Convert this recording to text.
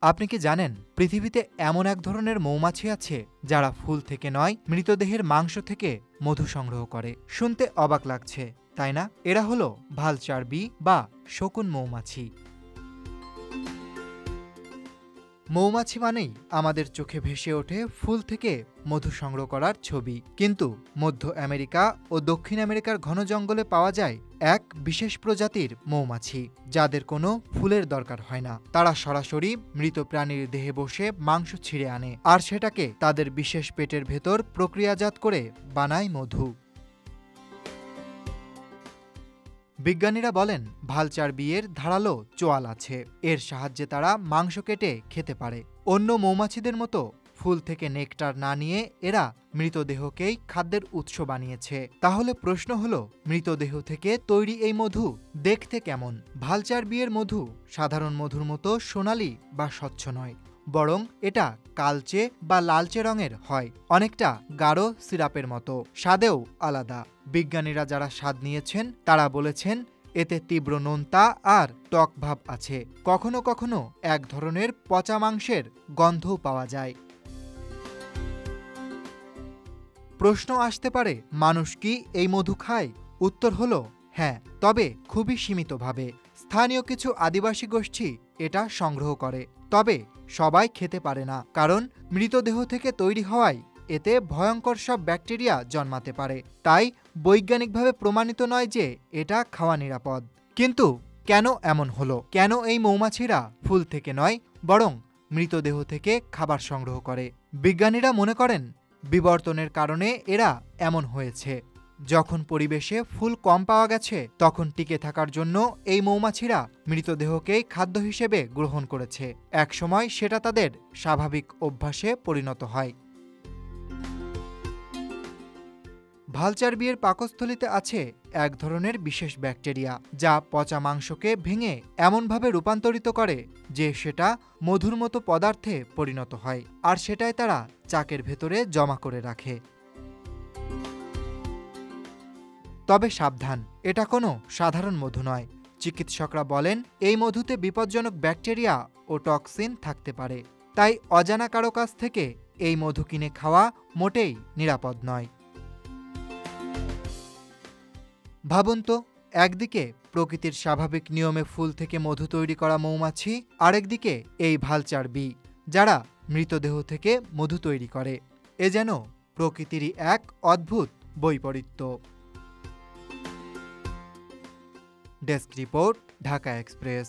আপনি কি জানেন পৃথিবীতে এমন এক ধরনের মৌমাছি আছে যারা ফুল থেকে নয় মৃতদেহের মাংস থেকে মধু সংগ্রহ করে? শুনতে অবাক লাগছে, তাই না? এরা হলো ভালচার বি বা শকুন মৌমাছি। মৌমাছি মানেই আমাদের চোখে ভেসে ওঠে ফুল থেকে মধু সংগ্রহ করার ছবি, কিন্তু মধ্য আমেরিকা ও দক্ষিণ আমেরিকার ঘন জঙ্গলে পাওয়া যায় এক বিশেষ প্রজাতির মৌমাছি, যাদের কোনো ফুলের দরকার হয় না। তারা সরাসরি মৃত প্রাণীর দেহে বসে মাংস ছিঁড়ে আনে আর সেটাকে তাদের বিশেষ পেটের ভেতর প্রক্রিয়াজাত করে বানায় মধু। বিজ্ঞানীরা বলেন ভালচার বিয়ের ধারালো চোয়াল আছে, এর সাহায্যে তারা মাংস কেটে খেতে পারে। অন্য মৌমাছিদের মতো ফুল থেকে নেকটার না নিয়ে এরা মৃতদেহকেই খাদ্যের উৎস বানিয়েছে। তাহলে প্রশ্ন হলো, মৃতদেহ থেকে তৈরি এই মধু দেখতে কেমন? ভালচার বিয়ের মধু সাধারণ মধুর মতো সোনালি বা স্বচ্ছ নয়, বরং এটা কালচে বা লালচে রঙের হয়, অনেকটা গাঢ় সিরাপের মতো। স্বাদেও আলাদা। বিজ্ঞানীরা যারা স্বাদ নিয়েছেন তারা বলেছেন এতে তীব্র নোনতা আর টক ভাব আছে। কখনো কখনো এক ধরনের পচা মাংসের গন্ধও পাওয়া যায়। প্রশ্ন আসতে পারে, মানুষ কি এই মধু খায়? উত্তর হলো হ্যাঁ, তবে খুবই সীমিতভাবে। স্থানীয় কিছু আদিবাসী গোষ্ঠী এটা সংগ্রহ করে, তবে সবাই খেতে পারে না, কারণ মৃতদেহ থেকে তৈরি হওয়ায় এতে ভয়ঙ্কর সব ব্যাকটেরিয়া জন্মাতে পারে। তাই বৈজ্ঞানিকভাবে প্রমাণিত নয় যে এটা খাওয়া নিরাপদ। কিন্তু কেন এমন হলো? কেন এই মৌমাছিরা ফুল থেকে নয় বরং মৃতদেহ থেকে খাবার সংগ্রহ করে? বিজ্ঞানীরা মনে করেন বিবর্তনের কারণে এরা এমন হয়েছে। যখন পরিবেশে ফুল কম পাওয়া গেছে, তখন টিকে থাকার জন্য এই মৌমাছিরা মৃতদেহকেই খাদ্য হিসেবে গ্রহণ করেছে। একসময় সেটা তাদের স্বাভাবিক অভ্যাসে পরিণত হয়। ভালচার বিয়ের পাকস্থলীতে আছে এক ধরনের বিশেষ ব্যাকটেরিয়া, যা পচা মাংসকে ভেঙে এমনভাবে রূপান্তরিত করে যে সেটা মধুর মতো পদার্থে পরিণত হয়, আর সেটাই তারা চাকের ভেতরে জমা করে রাখে। তবে সাবধান, এটা কোনো সাধারণ মধু নয়। চিকিৎসকরা বলেন এই মধুতে বিপজ্জনক ব্যাকটেরিয়া ও টক্সিন থাকতে পারে। তাই অজানা কারো কাছ থেকে এই মধু কিনে খাওয়া মোটেই নিরাপদ নয়। ভাবুন তো, একদিকে প্রকৃতির স্বাভাবিক নিয়মে ফুল থেকে মধু তৈরি করা মৌমাছি, আরেকদিকে এই ভালচার বি যারা মৃতদেহ থেকে মধু তৈরি করে। এ যেন প্রকৃতিরই এক অদ্ভুত বৈপরীত্য। Desk report, Dhaka express.